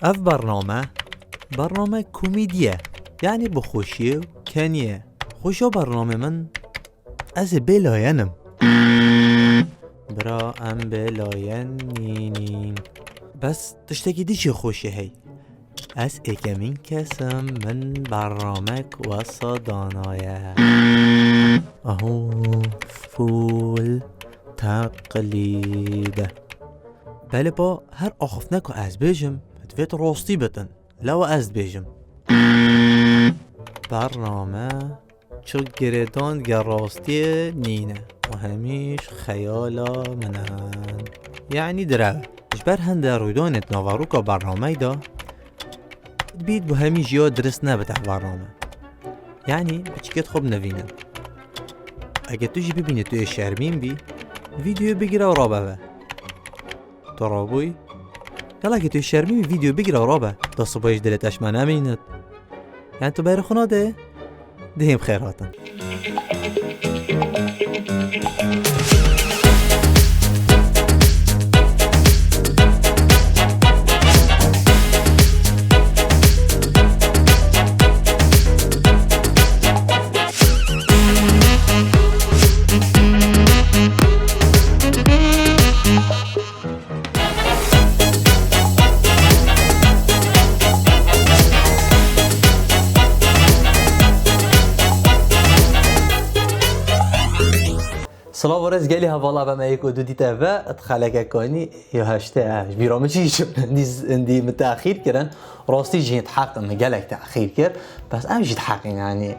اف برنامه کمدیه، یعنی بخوشیه و کنیه. خوشا برنامه من از بلاینم برا ام بلاین نینین. بس تشتکی دی چی خوشی هی از اکمین کسم من برنامه واسا دانایه اهو فول تقلیده. بله با هر آخفنه که از بیجم دوید راستی بتن لو از بیجم برنامه چو گردان گر راستی نینه و همیش خیالا منن. یعنی درو اجبر هنده رویدانت نوارو که برنامه دا بید به همیش یا درست نبته برنامه، یعنی بچکت خوب نوینن. اگه تو جی ببینی توی شرمین بی ویدیو بگیره و رابه تو رابوی یلا اگه توی شرمین ویدیو بگیره و رابه دا صبحش دلتش من نمینید. یعنی تو بیر خونه ده دهیم خیراتن. سلام ورز گلی حوالا به میک و دو دیده و اتخلق کنی یا هشته بیرامه چیش اندی متأخیر کردن راستی جیت حق مگلک تأخیر کرد بس ام جیت حق یعنی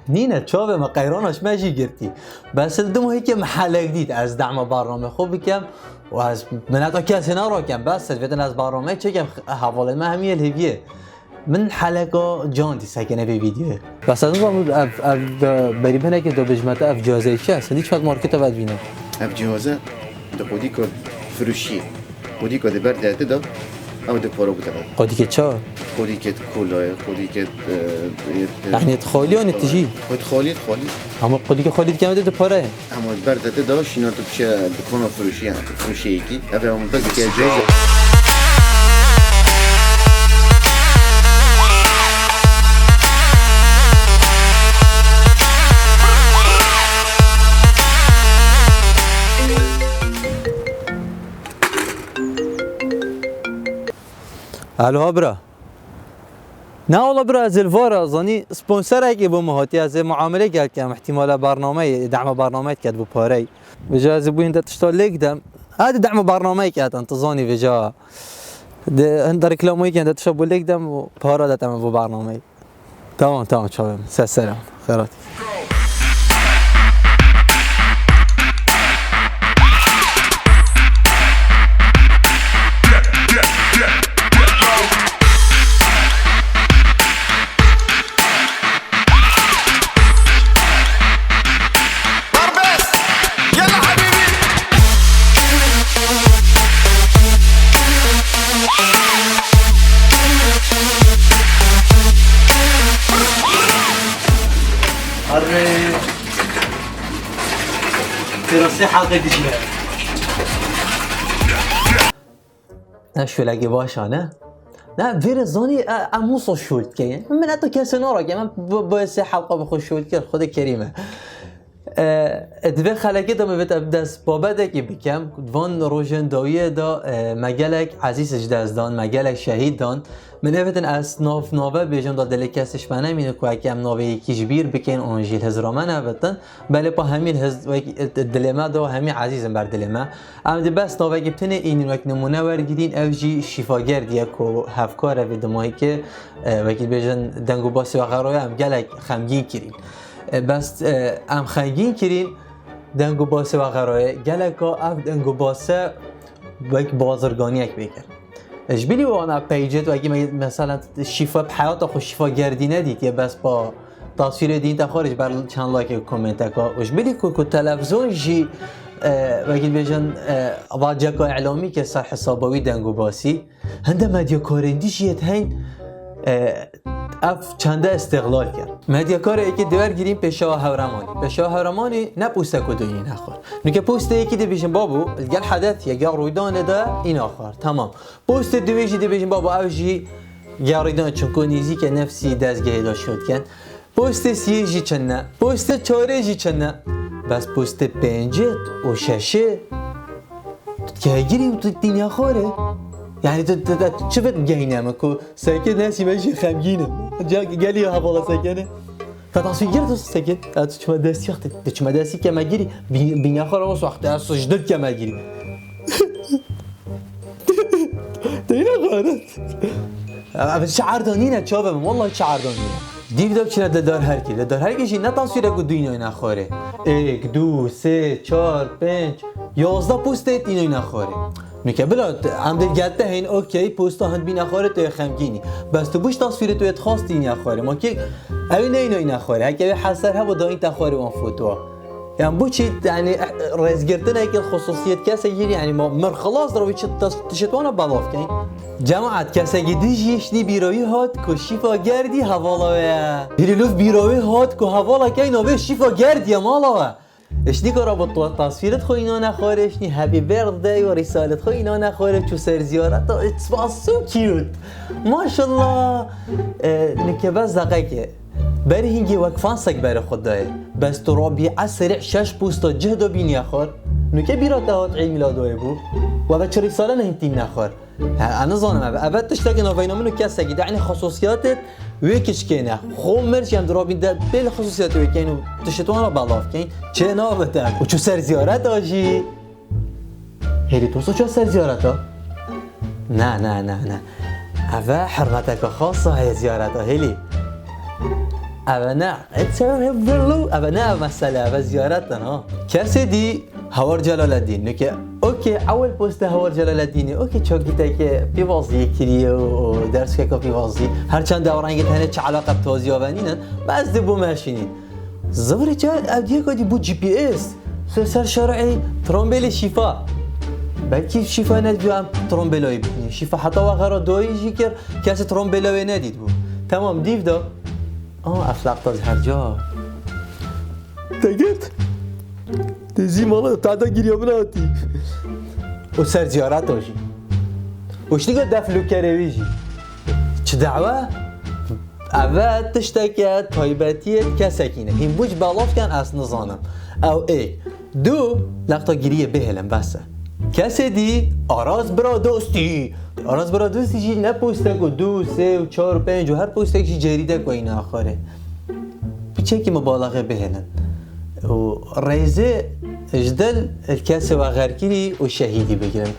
نینه چابه ما قیرانش ماشی گرتی بس دم هیچ محل جدید از دعم برنامه خوب بکم و از مناطق کسی نراکم بس بدن از برنامه چکم حواله ما همیه الهیه من حلقه جان دی سکنه به ویدیو بس از اون بری بنه که دو بجمته اف جازه چه است هیچ وقت مارکت بعد بینه اف جازه دو قدی که فروشی قدی که دبر داده دا او دو پارو بوده قدی که چه قدی که کلاه قدی که یعنی خالی و نتیجی خالی اما قدی که خالی کم دو پاره اما دبر داده دا شینا تو چه دکان فروشی هست فروشی یکی اف هم بگی که جایزه الو برا نه والله برا از الفارا زانی سپانسر اگه با مهاتی از معامله کرد که احتمال برنامه دعم برنامه کرد بو پاری بجاز بو انت تشتغل لك دم هذا دعم برنامه کرد انتظانی بجا هند رکلامی که انت تشتغل لك دم و پارا دتم بو برنامه تمام شباب سلام خیرات دراسه حلقه دیگه نشو لگی باشانه نه ویر زانی اموسو شولد که من حتی کسی نارا که من باید حلقه بخوش شولد کرد خود کریمه ادوه خلقه دا میبت دست بابده که بکم دوان روژن دایه دا مگلک عزیزش دست دان مگلک شهید دان من افتن از ناوه بیجم دا دل کسش منه مینو که اکم ناوه یکیش بیر بکن آنجیل هزرامن افتن بله پا همین دلمه دا همین عزیزم بر دلمه اما دی بس ناوه گبتنه این وقت نمونه ورگیدین او جی شفاگر دیه که هفکاره وی دماهی که وقتی بیجن دنگو باسی و غرای هم گلک خمگین کرین بس ام خنگین کرین دنگو باسه و غرای گلکا اف دنگو باسه یک بازرگانی یک بکر اجبیلی و آن پیجت و اگه مثلا شفا بحیات خود شفا گردی ندید یا بس با تصویر دین تا خارج بر چند لایک و کومنت کا اجبیلی که تلفزیون جی و اگه بیجن واجکا اعلامی که سر حسابوی دنگو باسی هنده مدیا کارندی جیت هین اف چنده استقلال کرد مهدی کار ای که دیور گیریم پیشا هورمانی نه پوسته کدوی نخور نو پوسته ای که دی بیشن بابو گل حدث یا رویدان ده این آخر تمام پوست دویجی دی بیشن بابو اوجی یا رویدان چون نیزی که نفسی دستگاهی داشت شد کن پوست سیجی چنه پوست چارجی چنه بس پوست پنجت و ششه که گیری تو دنیا خوره یعنی تو چه فکر گینم کو ساکت نسی ماشي خمگینم جا گلی حوالا ساکنه فتصویر تو ساکت تو چما دستی وقت تو چما دستی که مگیری بینیا خورا واسه وقت از سجدت که مگیری دینا غلط اما شعر دانینه چابم والله شعر دانینه دیو داب چنه دار هر کی نه تصویر کو دنیا نخوره 1 2 3 4 5 11 پوست اینو نخوره میگه بلا هم دلگته این اوکی پوستا هند بی نخوره تو خمگینی بس تو بوش تصویر تو اتخاص این نخوره ما که اوی نه اینو نخوره اگه حسر ها با این تخوره اون فوتو يعني بوشي يعني رزقرتنا هيك الخصوصية كاسة يجي يعني مر خلاص ضربي تشتوانا بضاف كاين جماعة كاسة جديش يشني بيروي هات كو شيفا جردي هوالا ويا هيلوف بيروي هات كو هوالا كاين وبي شيفا جردي يا مالا اشني كرا بطوة تصويرت خو اینا نخوره اشني هابي بيرثداي ورسالة خو اینا نخوره چو سر زيارت it's was so cute ما شاء الله نكباز دقيقة بری هنگی وقفان سگ بر خود داره بس تو رابی سریع 6 پوستا جهد و بینی اخور نوکه بیرا تهات عید میلادوه بود و به 40 ساله نهیمتین نخور انا ظانم اول تشتاق نوینا منو کسی گیده یعنی خصوصیاتت ویکش کنه خو مرچ هم درابین ده بل خصوصیات ویکینو تشتوان را بلاف کن چه نابتن و چو سر زیارت آجی هیلی توسو چو سر زیارت ها نه اول حرمتک خاصه های زیارت ها هیلی أبناء مسألة زيارتنا كاسدي هوار جلال الدين نكى أوكي أول بوست هوار جلال الدين أوكي شو قلت لك بيوازي كريه ودرس كيكو بيوازي هر چند دوران قلت هنا چه علاقة بتوازي وبنينا بس دبو ماشينين زبري جاد أوديه كودي بو جي بي إس سر شرعي ترومبيل شفاء بلكي شفاء ندبي عم ترومبيلو يبني شفاء حتى وغيره دوي يجيكر كاس ترومبيلو ينادي بو تمام ديف ده افلاق تاز هر جا تگرد تزی مالا تعدا گیری آتی و سر زیارت هاشی وش نگاه دفلو کرویجی چه دعوه؟ اول تشتاکه تایبتیت کسکینه این بوج بالاف کن از نظانم او ای دو لقتا گیریه بهلم بسه کسی دی آراز برا دوستی جی نه پوستک و 2 3 و 4 و 5 و هر پوستک جی جریده که این آخره بچه که مبالغه بهنن و ریزه اجدل الکاسه و غرکیری و شهیدی بگیرن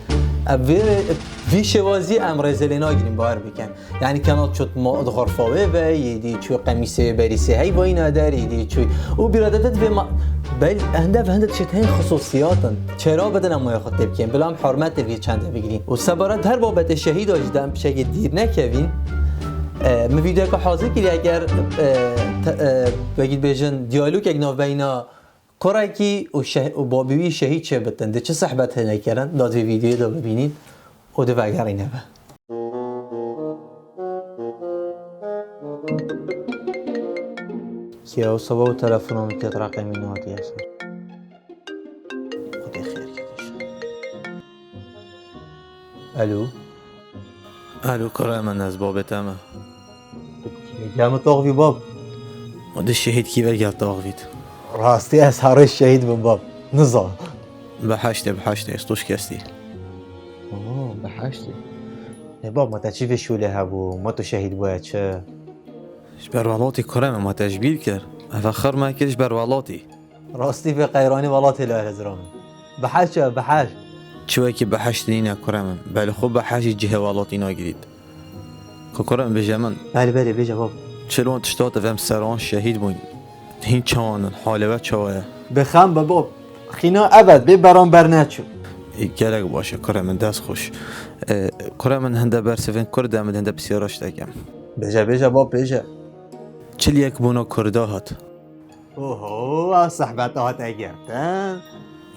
وی شوازی ام ریزه لینا گیریم باور بکن یعنی کنات شد غرفاوه و یدی چوی قمیسه بریسه هی با این ادار یدی چوی و بیرادتت به بل هنده تشتهين خصوصياتن چرا بدن اما خود تبکیم بلام حرمت دیگه چنده بگیریم و سبارت هر بابت شهید آجدم بشکل دیر نکوین من ویدیو که حاضر کردی اگر بگید بیشن دیالوگ اگناف بینا کراکی و بابیوی شهید چه بتن ده چه صحبت هنه کردن داد ویدیو دو ببینید و دو وگر اینه با کیا و صبا و تلفنم که رقمی نوادی هست خدا خیر کدش الو کارای من از بابت همه جمع تاغوی باب ماده شهید کی برگرد تاغوید راستی از هر شهید بن باب نظام بحشته استوش کستی بحشته باب ما تچیف شوله هبو ما تو شهید باید چه بروالاتی کارای من ما تجبیل کرد افخر ما کردش بروالاتی راستی به قیرانی والاتی لا هزرام بحش چوه که بحشت اینه کارای من بله خوب بحشی جه والاتی نگیرید که کارای من بجه من بله بجه باب چلون تشتات فهم سران شهید بوین هین چوانن حاله و چوه بخم باب خینا ابد به برام برنت شد گلگ باشه کارای من دست خوش کارای من هنده برسفن کرده من هنده بسیاراش دگم بجه باب بجه چل یک بونا کرده هات اوه صحبت هات اگرتن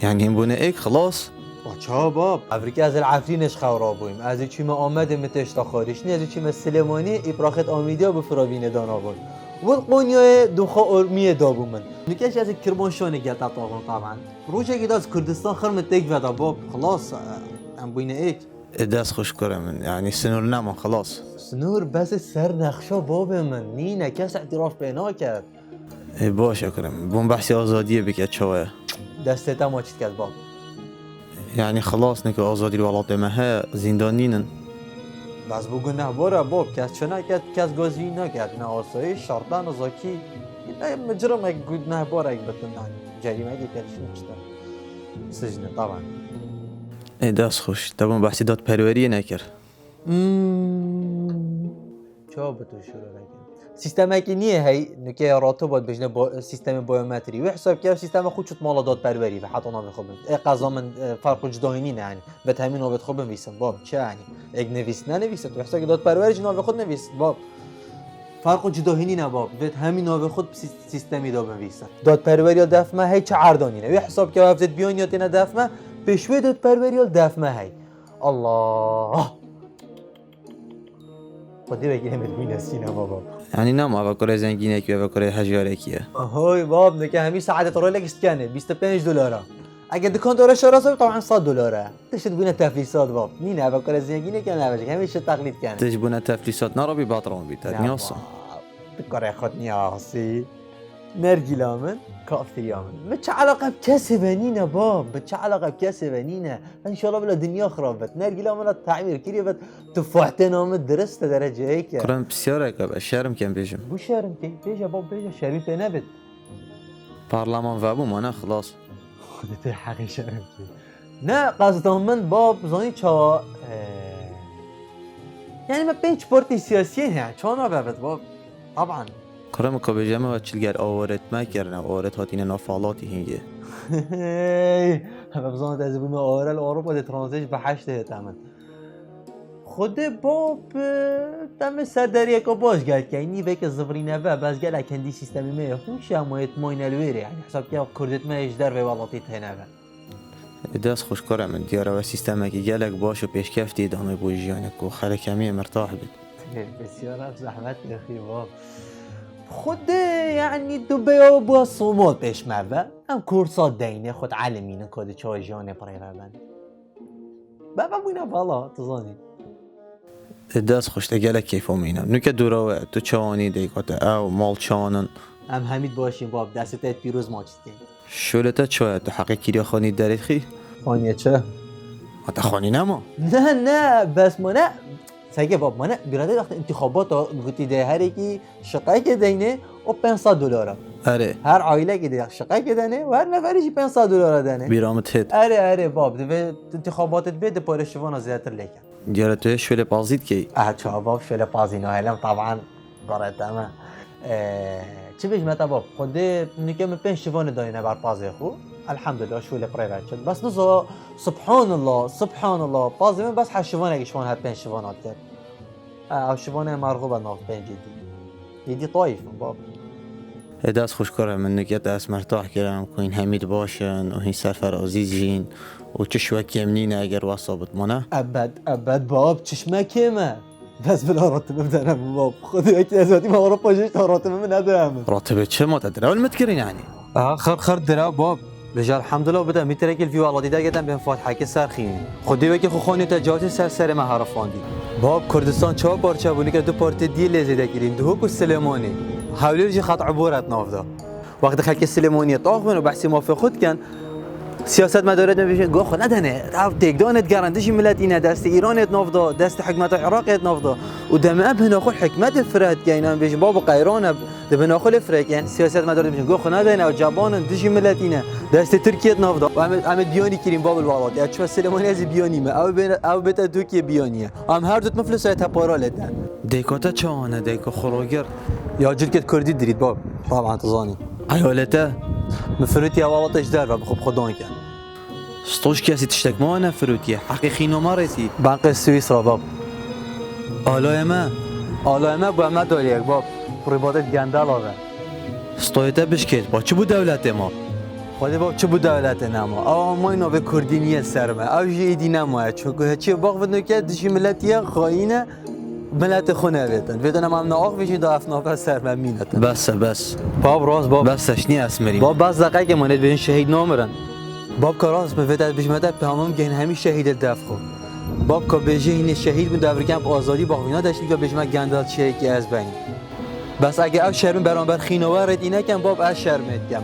يعني بونا ايك خلاص بچه باب افریقا از العفرینش خورا بویم از چی ما آمده متشتا خارش نی از چی ما سلیمانی ابراخت آمیدیا به فراوین دانا بود بود قونیای دوخا ارمیه دابو من نکش از کرمانشاه گلت طاقم طبعا روزه که از کردستان خرمت تک ودا باب خلاص ام بوینه ایک دست خوش کرم من يعني سنور نما خلاص سنور بس سر نخشا باب من نی کس اعتراف بینا کرد باشه کرم بون بحثی آزادیه بکت شویه دستت ما چیت کرد باب يعني خلاص نك آزادی الولات ما ها زندانینن بس بگو نه باره باب کس چه نکرد کس گازی نکرد نه آسایی شرطان زاکی مجرم اگه گود نه باره اگه بتن جریمه اگه کلشون کشتر سجنه طبعا دست خوش تبون بحثی داد پروریه نکر چه به تو شروع نکن سیستم اگه نیه هی نکه راتو باید بجنه با سیستم بایومتری و حساب که سیستم خود شد مالا داد پروری و حتی نام خوبم قضا من فرق جداینی نه یعنی به همین نوبت خوبم ویسم باب چه یعنی اگه نویس نه نویسد و حساب که داد پروری جناب خود نویس باب فرق جداینی نه باب به همین نوبت خود سیستمی داد بنویسد داد پروری یا دفمه هی چه عردانی نه و حساب که هفته بیانیات نه دفمه پیشوی داد پروری یا دفمه هی الله خودی بگیرم بین سینما باب يعني نما أفكر زنجينك وأفكر هجاركية هاي باب نکه همین ساعت رو لگست کنه 25 دلاره اگه دکان داره شراسه طبعا 100 دلاره تشد بینه تفلیسات باب نی نه بکره زنگینه کنه باشه همیشه تقلید کنه تجبنا تفليسات نربي باطرون بيت نيوصا بکره خود نیاسی نرگیلا من کافتی من چه علاقه بکسب نینه باب چه علاقه بکسب نینه ان شاء الله بلا دنیا خرابت نرگیلا من تعمیر کردی بد تفاحتن آمد درست درجه هيك كرم بسيارك أبا شرم كان بيجم بو شرم کی بیجا باب بیجا شرمی پی نبید برلمان فابو مانا خلاص خودت حقی شرم کی نه قصدم من باب زانی چا يعني ما بين سبورتي سياسيين يعني شلون بابت باب طبعا كرم كبيجامة وتشلجر أورت ما كرنا أورت هاتين نافالاتي هي هم بزنت از بوم آرل اروپا د ترانزیت به 8 تمن خود باب دم سردریه که باش گرد که اینی بک زفرینه و باز گل اکندی سیستمی می خوش شمایت ماین الویره يعني حساب که کردت ما اجدر و ولاتي تنه دست خوش كرم من ديارة وسيستمك جالك باش وبيشكفتي دامي بوجيانك وخلك كمية مرتاح بيت بسیار زحمت اخی باب خود يعني دبي بو صومال پیش موه هم کورسات دینه خود علمینه کد چای جانه برای روان بابا بوینه بالا تزانی دست خوش لجالك كيف أمينا نوكا دورا تو تشاني ديكوت أو مال تشانن هم حمید باشیم باب دستت پیروز ماچتین شولتا شوية تو حقيقي كيريا خاني دارت خي خانیه چه؟ هتا خاني نما نه بس ما نه سگه باب ما نه بیراده وقت انتخابات گوتی ده هر یکی شقایی که دینه و 500 دلاره أري هر عائله که ده شقایی که دنه و هر نفریش 500 دلار دنه بيرامت هيد اره باب ده انتخاباتت بده پارشوان زیادتر لیکن ديارة تو شوية بازيت كي چه باب شله پازینو هلم طبعا قرأت اما چه بیش متا باب خود نکم 5 شوان داینه بر پازه خو الحمدلله شوله پرایوت شد بس نزا سبحان الله پازه من بس 8 شوان اگه شوان هات 5 شوانات کرد او شوان مرغوب ناف 5 جدی طایف باب دست خوش كرم من نكيت دست مرتاح كرم كوين حميد باشن وهي سفر عزيزين وتشوك يمنين اگر وصابت منا ابد باب چشمه کمه بس بلا راتبه بدنم باب خود یکی ازادی ما رو پاجش تا راتبه ندارم راتبت شو ما تدري اول متكرين يعني خر درا باب بجا الحمدلله بدا میتره که الفيو والله دیگه دادم به فاتحه که سرخین خودی که خو خونی تجاوز سر ما حرفاندی باب کردستان چه پارچه بونی که دو پارت دی لزیده گیرین دو کو سلیمانی حاولی رجی خط عبورت نافدا وقت خلک سلیمانی طاق منو بحثی موافق خود کن سیاست مدارت میشه گو خود ندنه رفت دیگدانت گارندش ملت اینه دست ایرانت نافدا دست حکمت عراقت نافدا و دم ابهنا خو حکمت فرات گینا بیش باب قیران ده بنا خو فرق یعنی سیاست مدارت میشه گو خود ندنه و جوان دش ملت اینه دست ترکیه نافدا و هم بیانی کریم باب الولاد یا چه سلیمانی از بیانی ما او بتا ترکیه بیانیه هم هر دوت مفلس های تپارالت ديكوتا چانه ديكو خروجر یا جلکت کردی درید باب طبعا تزانی عيالته مفروتي والله تجدر بخوب خدان كان ستوش كاسي تشتك ما انا فروتيه حقيقي نمارتي بنك سويسرا باب آلا ما با ما داريك باب رباطت جندل هذا ستويتا بشكت با چه بو دولت ما خودی با چه بود دولت نما آه ما اینو به کردینی سرمه او جیدی نماه چون چی باق بدن که دیشی ملتیه خاینه ملت خونه بیتن بدن هم ناق ویشی دا افنافه سرمه مینتن بس باب راست باب بس تشنی اسمریم باب بس دقیقه که ماند بین شهید نامرن باب که راست بفیدت بشمده پیامم گین همی شهید دفخو باب که بجه این شهید بود دورکم آزادی باقینا داشتی که بشمه گندال چیه که از بین بس اگه او شرم برانبر خینوارد اینه کم باب از شرمت کم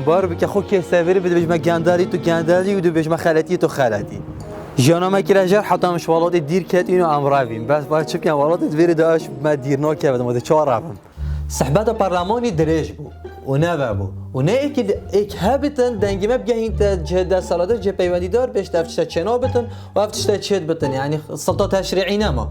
بار بکه خود که سویری بده بشمه گندالی تو گندالی و دو بشمه خلطی تو خلطی جانا ما کراجر حتی مش ولادت دیر کت اینو امرویم بس باید چه کنم ولادت ویری داش ما دیر ناکه بدم ده چهار رفتم صحبت پارلمانی درش بود و نه بود و نه ایک هبتن دنگی ما بگهین تا جهد سالاده جه پیوندی دار بهش تفتشت چنا بتن و افتشت چید بتن یعنی سلطه تشریعی نما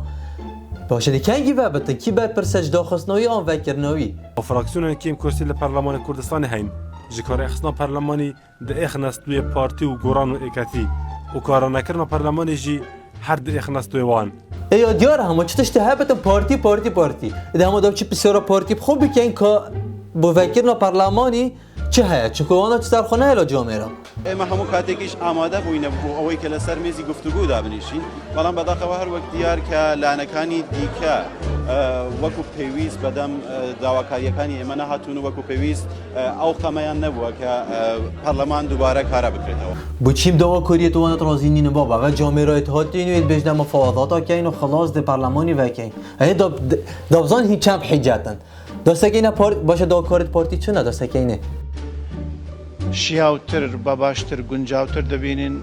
باشه دی کنگی بتن کی بر پرسج داخستنوی آن وکرنوی فراکسیون کیم کرسی لپارلمان کردستان هین جکار اخسنا پارلمانی ده اخناس توی پارتی و گوران و اکاتی و کارا نکردن پارلمانی جی هر ده اخناس توی وان ايوه ديار هم تشتهي هبت بارتي اذا هم داوچ بسيرا بارتي خوب بكين كا بوفكرنا برلماني چه هيا چكو وانا تسرخونه الى جامعه ما همو کاتێکیش ئامادە بووینە بۆ ئەوەی کە لەسەر مێزی گفتوگودا بنیشین بەڵام بەداخەوە هەر وەک دیار کە لانەکانی دیکە وەکو پێویست بەدەم داواکاریەکانی ئێمە نەهاتوون وەکو پێویست ئەو خەمەیان نەبووە کە پەرلەمان دووبارە کارە بکرێتەوە بچیم داواکاریت وانا رازینین بابا و جامعه اتحادی نوید بجنه مفاوضات کین و خلاص ده پارلمانی وکین هی دابزان هیچ چند حجتن داستکینه باشه داواکاریت پارتی چونه داستکینه شیاوتر باشتر گونجاوتر دەبینین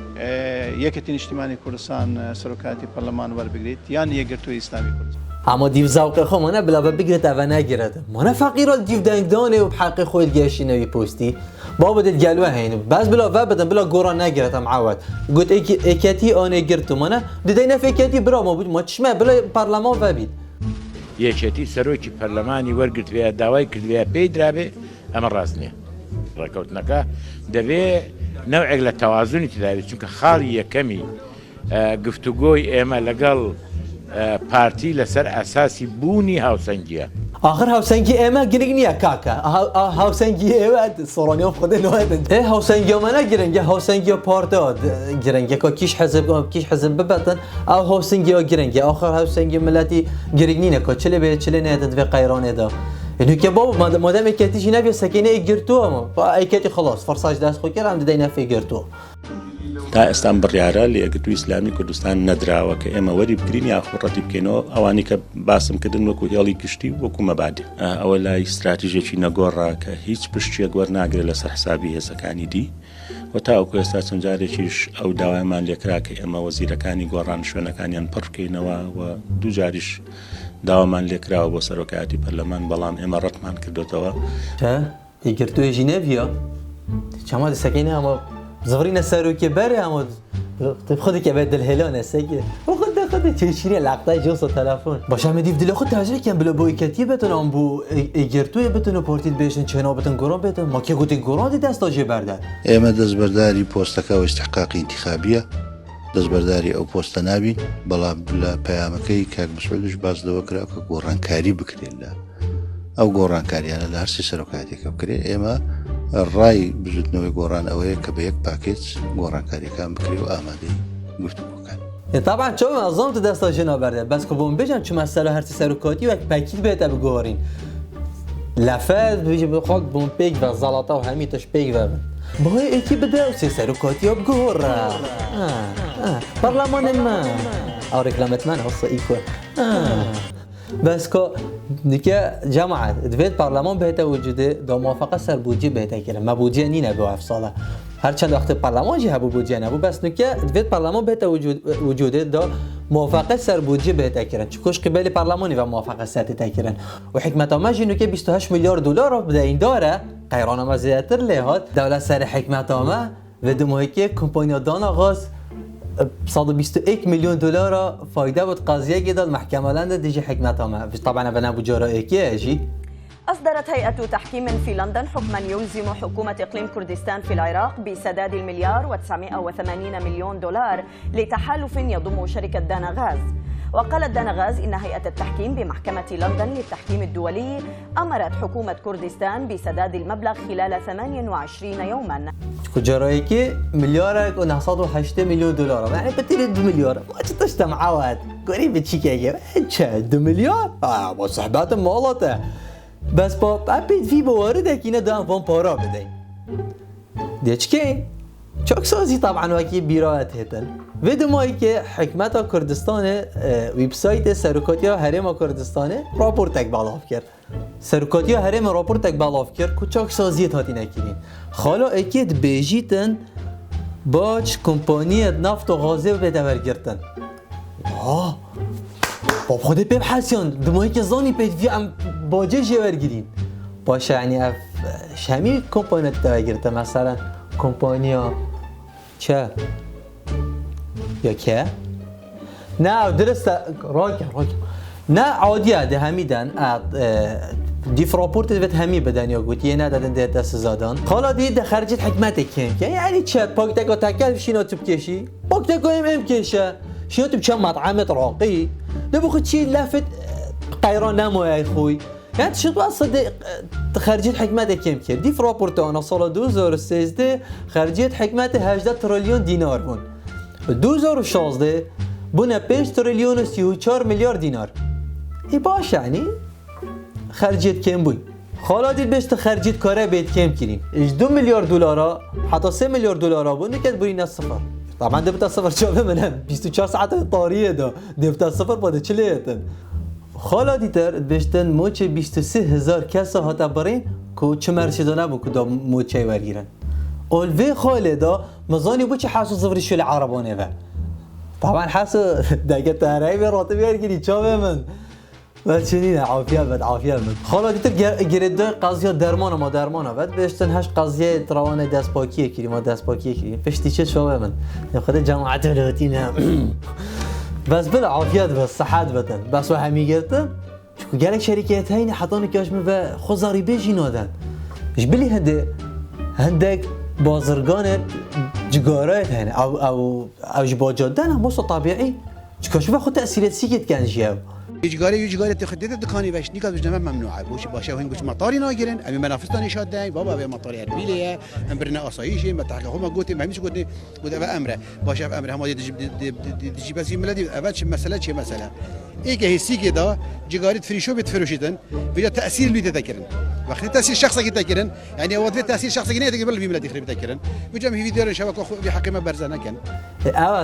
یەکەتی نیشتیمانی کوردستان سەرۆکاتی پەرلەمان وەربگریت یان یەکگرتووی ئیسلامی کوردستان اما دیو زوق خو منه بلا بگیرت او نگیرد منه فقیرال دیو دنگدانه و بحق خود گشتی نوی پوستی بابا دید گلوه هینو بس بلا و بدن بلا گورا نگیرت هم عوض گوت ایکتی آنه گرتو منه دیده نف ایکتی برا ما بود ما چشمه بلا پارلمان و بید یەکێتی سەرۆکی پەرلەمانی وەرگرتوێ داوای کردوێ پێی درابێ ئەمە ڕاست نییە ڕێکەوتنەکە دەبێ نەوعێک لە تەوازنی تداوێت چونکە خاڵی یەکەمی گفتوگۆی ئێمە لەگەڵ پارتی لەسەر ئەساسی بوونی هاوسەنگیە آخر هاوسنگی اما گرگ نیه کاکا هاوسنگی اما سورانیان خود نویدن اه هاوسنگی اما نگیرنگه هاوسنگی پارتا گیرنگه که کیش حزب ببتن او هاوسنگی ها گیرنگه آخر هاوسنگی ملتی گرگ نینه که چله به چله نیدن و قیرانه دا اینو که بابا مادام ایکتیشی نبیه سکینه ایگرتو اما با ایکتی خلاص فرساج دست خود کرد هم دیده نفی گرتو تا ئێستا بڕیارە لە یەکگرتووی ئیسلامی کوردستان نەدراوە کە ئێمە وەری بگرین یا خوڕەتی بکەینەوە ئەوانی کە باسم کردن وەکو هێڵی گشتی وەکو مەبادی ئەوە لای استراتیژێکی نەگۆڕا کە هیچ پشتێک وەرناگرێت لەسەر حسابی هێزەکانی دی و تاوەکو ئێستا چەند جارێکیش ئەو داوایمان لێکرا کە ئێمە وەزیرەکانی گۆڕان شوێنەکانیان پڕ بکەینەوە و دوو جاریش داوامان لێکراوە بۆ سەرۆکایەتی پەرلەمان بەڵام ئێمە ڕەتمان کردوتەوە ایگرتوی ژینێڤیە چما دەسەکەینە ئەمە زغرين الساروكي باري عمود طيب خذك يا بيت الهلال ساكي وخذ تشيري لقطه جوصه تلفون باش هم ديف دلو خذ تاجر كان بلا بو كتيبه ام بو ايجرتو بتونو بورتيت بيشن چنا بتن گوران بت ما كي قلت گوران دي دستاجي بردار اما دزبرداري بوستكا و استحقاقي انتخابيه دزبرداري او بوست نابي بلا بلا بيامكي كاك مسعودش باز دو كرا گوران كاري بكري لا او گوران كاري انا لا هرسي سروكاتي كبكري اما الرأي بجدنوي گۆڕان ئەوەیە کە بە یەک پاکێج گۆڕانکاریەکان بکرێ و ئامادەی گفتوگۆکان طبعا چۆن ئەزۆم دەستە ژێنا بەردە بەس کە بۆم بێژم چمە سەر هەرچی سەرۆکاتی وەک پاکیت بێتە بگۆڕین لەفەت بژ بخۆک بۆم پێک بە زەڵاتە و هەمی تۆش پێک ببن بەهۆی ئێکی بدە و سێ سەرۆکاتیە بگۆڕە پەرلەمانێ من ئەو ڕێکلامەتمان هەڵسە ئیکۆ بس که دیگه جماعت دوید پارلمان بهتا وجوده دا موافقه سر بودجه بهتا کرده ما بودجه نینه به 7 ساله هر چند وقت پارلمان جی هبو بودجه نبو بس نکه دوید پارلمان بهتا وجوده دا موافقه سر بودجه بهتا کرده چکوش قبل پارلمانی و موافقه سر تا کردن و حکمت آمه جی نکه 28 میلیارد دلار بده این داره قیران آمه زیادتر لحاد دولت سر حکمت آمه و دموهی که کمپانی دان آغاز 121 میلیون دلار فایده بود قضیه گدال محکمه لند دیجی حکمت آمه طبعا بنا بجارة ايكي اجي أصدرت هيئة تحكيم في لندن حكما يلزم حكومة إقليم كردستان في العراق بسداد $1,980 مليون لتحالف يضم شركة دانا غاز وقالت دانغاز إن هيئة التحكيم بمحكمة لندن للتحكيم الدولي أمرت حكومة كردستان بسداد المبلغ خلال 28 يوما. جرایی که میلیارد و 908 میلیون دلار یعنی بتیری 2 میلیار ما چطورش معود گوری به چی که چه 2 میلیار با صحبت مالته بس با بید فی بوارده که اینا دارن وان پارا بدهیم دیچ که چاک سازی طبعا وکی بیرایت هتن ویدو مایی که حکمت کردستان ویبسایت سرکاتی حرم کردستان راپورتک بالاف کرد سرکاتی حرم راپورتک بالاف کرد که چاک سازی هاتی نکرین حالا اکید بیجیتن باج کمپانی نفت و غازه به دور گرتن با خود ببحثیان دمایی که زانی پید فی ام باجه جور گیرین باشه یعنی اف شمی کمپانی دور گرتن مثلا کمپانیا چه؟ یا که؟ نه درسته راکن نه عادیه ده همیدن دیف راپورت وقت همی بدن یا گویی نه دادن ده دست زدن حالا دید خرجت حکمت کم که یعنی چه پاک تکا تکل شینا تو بکشی پاک تکا ام کشه شینا تو بچه مطعمت راقی ده بخود چی لفت قیران نموی خوی یعنی شد واسه خرجت حکمت کم کرد دیف راپورت آن سال 2013 خرجت حکمت 18 تریلیون دینار بون 2016 بونه 5 تریلیون و 34 میلیارد دینار ای باشه یعنی خرجت کم بوی حالا دید بهش خرجت کاره بهت کم کریم 2 میلیارد دلار حتی 3 میلیارد دلار بود نکرد برین از صفر طبعا دبتا صفر چه منم 24 ساعت طاریه دا دبتا صفر باده چلیتن حالا دیتر بشتن موچه 23,000 کس هاتا برین که چه مرشدانه بو که دا موچه ورگیرن اولوی خاله دا مزانی بو چه حاسو صفری شل عربانه و طبعا حاسو داگه تهرهی به راتب ورگیری چه من و چنین عافیت بد حالا دیتر گردای قضیه درمان ما درمانه بد بهشتن هش قضیه تروان دست پاکیه کردیم ما دست پاکیه کردیم پشتی چه شو من خود جماعت ولاتینه بس بلا عافیت بس صحت بدن بس و همی گرتم چون گلک شرکت هایی حتانه که اشمه و خوزاری بیجی نادن اش بلی هندک بازرگان جگارایت هنه او جباجادن هم مصر طبیعی چون شو خود تأثیرات سیکت کن جیو يجي تخديت الدكاني باش نيكاد باش ممنوعه بوش باشا وين قلت مطاري ناجرين امي منافستاني شاداي بابا ابي مطاري اربيليه امبرنا اصايشي ما تحكي هما قلت ما مش قلت امره باشا في امره هم تجيب بس ملادي اباتش مساله شي مساله ايك هي سي كده جيجاريت فريشو بتفرشيتن بيا تاثير اللي تذكرن وقت تاثير شخصك يتذكرن يعني هو تاثير شخصك نيت قبل في ملادي خرب تذكرن بجم في فيديو شبكه بحكمه برزانه كان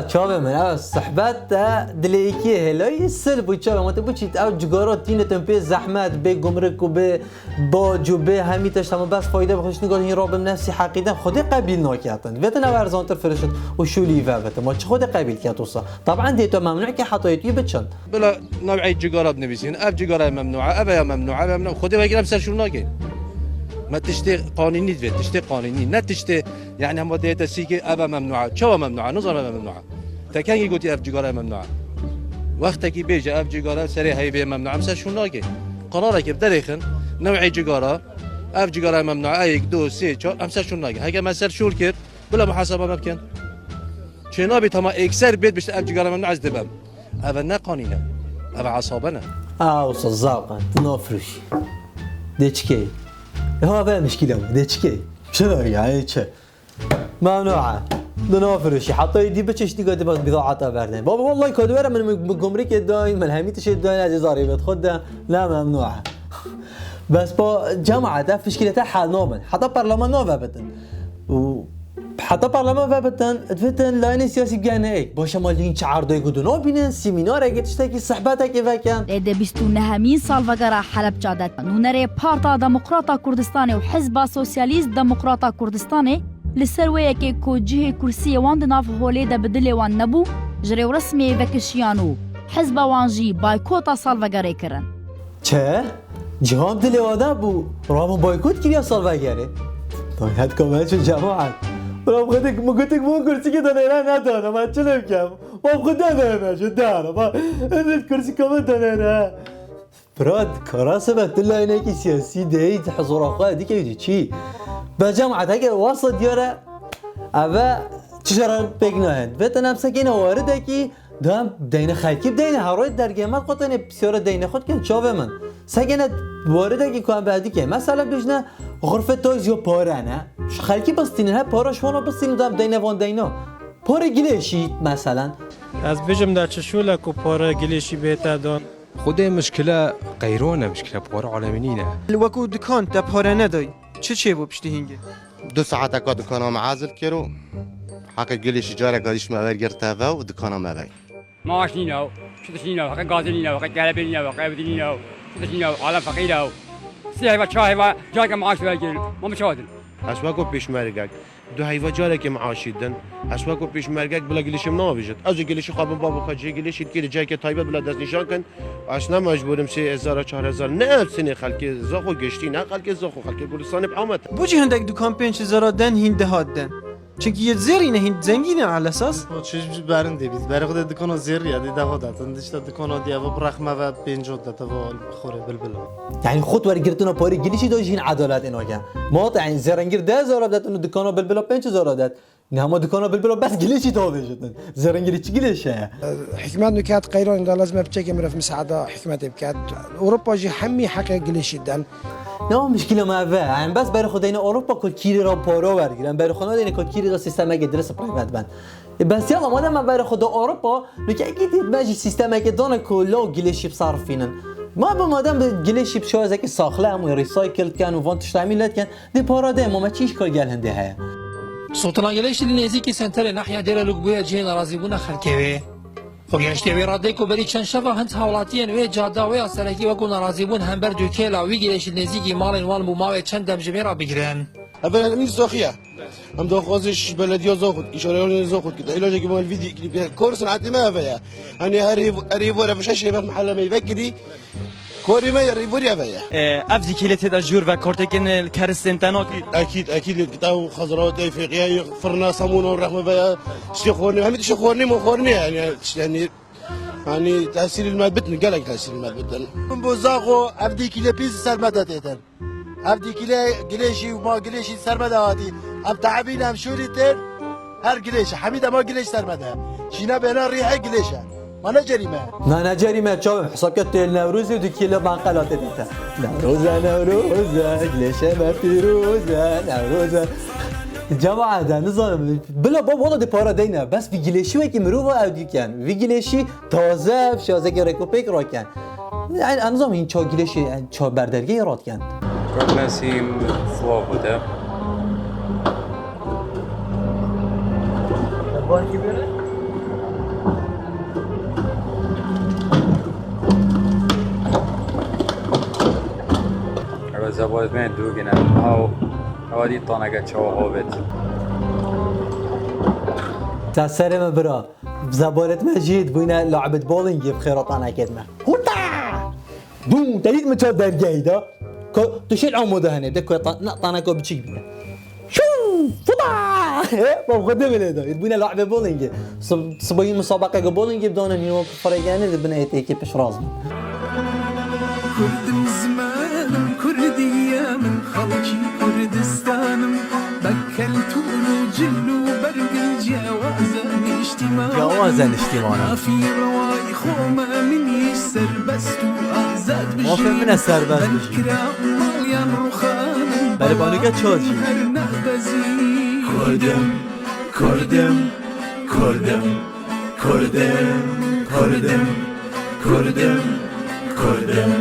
شباب من صحبات دليكي هلاي السلب وشباب ما تبوشيت او جگارات دینتون به زحمت به گمرک و به باج و به همیتش تمام بس فایده بخوش نگاه این رابم نفسی حقیقتا خود قبیل ناکردن وقت نورزان تر فرشت و شولی و ما چه خود قبیل کرد وصا طبعا دیتا ممنوع که حطایتی بچن بلا نوعی جگارات نویسین اب جگارات ممنوعه اب یا ممنوعه خود بگیرم سر شو ناگه ما تشتي قانوني تشتي قانوني نه تشتي يعني هم ديتا سيكي ابا ممنوعه شو ممنوعه نظام ممنوعه تكاني قلت اب جگارات ممنوعه وقتی بیجه اب جگاره سری هی به ممنوع مثلا شو ناگه قراره که بدریخن نوعی جگاره اب جگاره ممنوع 1 2 3 4 مثلا شو ناگه اگه مثلا شور کرد بلا محاسبه ممکن چنا بی تمام اکثر بیت بشه اب جگاره ممنوع از دبم اول نه قانونه اول عصابنه صزاقه نافرش دچکی ها بقى مشكله دچکی شنو يعني چه ممنوعه نافرشي حتى يدي بتشش دي قد بضاعتها بردين بابا والله كادوره من جمرك الداين من هميتش الداين عزيز ضريبه تاخذها لا ممنوعه بس با جماعه ده مشكلتها حال نوبل حتى برلمان نوبه بدن و حتى برلمان بدن فتن لاين سياسي جانيك باشه مالين عرضه يقولون بينن سيمينار اگه تشتكي صحبتك كيفكن ده 29 سال وقرا حلب جادت نونري بارتا ديمقراطا كردستاني وحزب سوسياليست ديمقراطا كردستاني لسرويه که کوجه کرسی وان دناف هولی ده بدلی وان نبو جری رسمی وکشیانو حزب وانجی بایکوتا سالوگری کرن چه؟ جهان دلی واده بو رام بایکوت کیا سالوگری؟ باید کامل شو جماعت رام خودک مگوتک مون کرسی که دانیره ندانم من چلم کم رام خود دانیره شو دانم این کرسی کامل دانیره براد کاراسه بکت الله اینه که سیاسی دهید حضور آخواه دیگه یدی چی؟ بجماعة هكذا وسط ديارة أبا تجرب بيجناهن بتنام سكينة واردة كي دام دین خلکی دین هروی درگه من قطعه بسیار دین خود کن چاوه من سگنت وارده که کام بعدی که مثلا بجنه غرفه تایز یا پاره نه خلکی بستین ها پاره شونا بستین دام دین وان دینا پاره گلیشی مثلا از بجم در چشوله کو پاره گلیشی بهتر دان خود مشکل غیرونه مشکل پاره عالمینینه الوکو دکان تا پاره ندای چه بو پشتی هینگه 2 ساعات که دکانم عازل کرو حق گلیش جاره قادیش ما برگرته و دکانم ما بی معاش نینو شدش نینو حق گاز نینو حق گلب نینو حق عبد نینو شدش نینو عالم فقیره سیه و چای و جای که معاش بگیر ما مشاهدن اشواكو پیشمرگک دو هیوا جاره که معاشیدن اشواكو پیشمرگک بلا گلیشم نابیجد از گلیشی خواب بابا خاجی گلیشید که جای که تایبت بلا دست نشان کن آشنا مجبورم 3000 4000 نه سنی خلک زاخو گشتی نه خلک زاخو خلک گلستان بعمت بوجی هندک دکان 5000 دن هینده هادن چونکه یه زیرینه هند زنگینه على اساس چش برنده بیز برای خود دکان زیر یادی ده دادن داشت دکان دی و برخمه و 50 داده و خوره بلبل يعني خود ورگرتنا پاری گلیشی داشین عدالت اینا که ما يعني زرنگیر 10000 داد اون دکانا بلبل 5000 داد نه ما دکانا بلبل بس گلیشی داده شدن زرنگیر چی گلیشه حكمات نكات قيرون ده لازم بتشكي مرف مساعده حكمات بكات اوروبا جي حمي حق گلیشی دن نه مشکل ما و يعني بس برای خود اینا اروپا کل کیری را پارا ورگیرن برای خود اینا کل کیری را سیستم اگه درس پرایوت بند بس يلا ما دام برای خود اروپا میگه اگه ماجي سیستم اگه دونه کلا گلیشی بصرفینن ما به مادام به گلیشی بشوازه که ساخله هم ریسایکل کن و وانتش تعمیلات کن دی پارا ده ما چیش کار گل هنده های سلطان گلیش نزدیکی سنتر ناحیه دیر لوگبویا جه ناراضی بونه خلکوی خب یاشتی وی راده کو بری چند شفا هنت حوالاتین و جاده و سرکی و کو ناراضی بون هم بر دوکه لاوی گلیش نزدیکی مالن وان بو ماوی چند دم جمیرا بگیرن اولا من سوخيه هم دو خوازش بلديه زاخد اشاره زاخد كده علاجه كمان الفيديو كليب كورس عادي ما فيها يعني هريب ولا مش شيء محل ما يفكري كوري ما يريبور يا فيها افزي كيلت دجور و كورتكن الكرستنتانوك اكيد كتاب خضروات افريقيا فرنا صمون والرحمه فيها شيخوني هم شيخوني مخورني يعني تاثير المال بتن قالك تاثير المال بتن بوزاغو افدي كيلو بيس سرمدا تيتن افدي كيلو قليشي وما قليشي سرمدا هادي اب تعبين هم شوريتن هر قليشه حميد ما قليش سرمدا شينا بينا ريحه قليشه ما جريمه نه جريمه شو حساب كت النوروز ودي كيلو بانقلات ديتا نوروز قليشه ما فيروزه نوروز جماعه ده نظام بلا بابا والله دي پارا دینا بس في قليشي وكي مرو اودي كان في قليشي تازه شازه ريكوبيك را كان يعني نظام این چا قليشي چا بردرگه رات كان كل نسيم ثوابه زباز من دوگنم او دي طانقه چاوهابت تسرم برا زبارت مجید بوینه لعبت بولینگی بخیرات انا کدمه هوتا دون تريد متى درجه ده تشيل عموده هنا بدك طانقه بتشيك بينا شو فضا ما بخدم له يبونا لعبه بولينج صباين مسابقه بولينج بدون نيو فريقان بنيتي كيف رازم كرد زمانم كردية من خلقي كردستانم بكلتون جلو برقل جوازن اجتماعي في رواي خوما من يسر بستو آزاد بجي موافق من السرباز بجي بله بانوگه چاجی كردم كردم كردم كردم كردم كردم كردم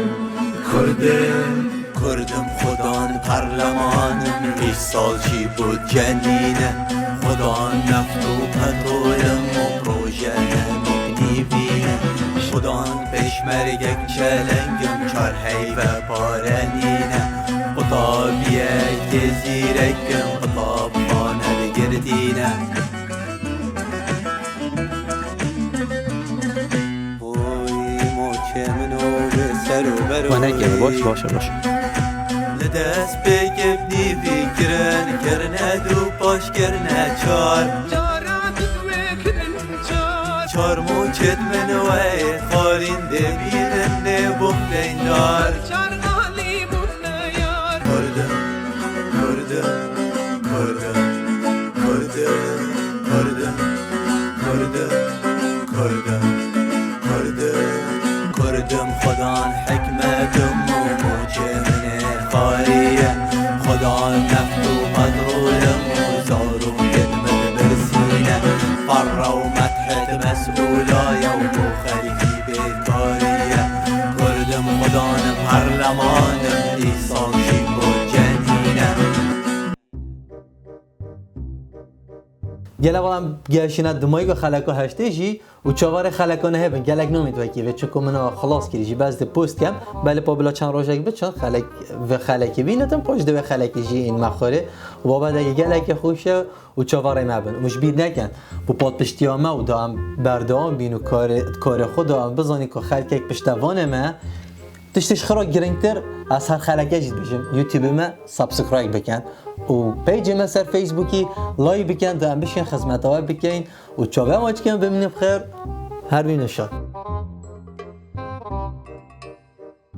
كردم کردم خدان پرلمانم 20 سال چی بود جنینه خدان نفت و پترولم و پروژه میبینه خدان پشمرگک چلنگم چار حیوه پارنینه قطابیک تزیرکم قطاب خانه بگردینه بوی موچه منو به سر و برو باشه لدست بگبنی فکرن کرنه دو پاش کرنه چار موچت منوی خارین دبیرن نبوخلین دار کردم کردم کردم کردم کردم کردم کردم خدان حکمتم و موجه من خاریه خدان نفت و مدرولم و زاروی من برسینه فر و مدحت مسئولای و بو خلیفی بیکاریه کردم خدان پرلمانم ایسان شیب و جنینه گله والام گشینه دمایی که خلکو هشته جی و چوار خلکو نه بن گلک نمید وکی و چکو منو خلاص کردی جی بعد پست کم بله پابلا چند روزه بود چند خلک و خلکی بینتم پشت دو خلکی جی این مخوره و بعد اگه گلک خوشه و چوار ما بن مش بید نکن و پاد پشتیامه و دام بردام بینو کار خود دام بزنی که خلک یک پشتوانه ما تشتش خراج گرینتر از هر خلکه جد بشم یوتیوب ما سابسکرایب بکن و پیج ما سر فیسبوکی لایک بکن دام بشین خدمت ها بکن و چاوه ماچ کن ببینیم خیر هر بین شاد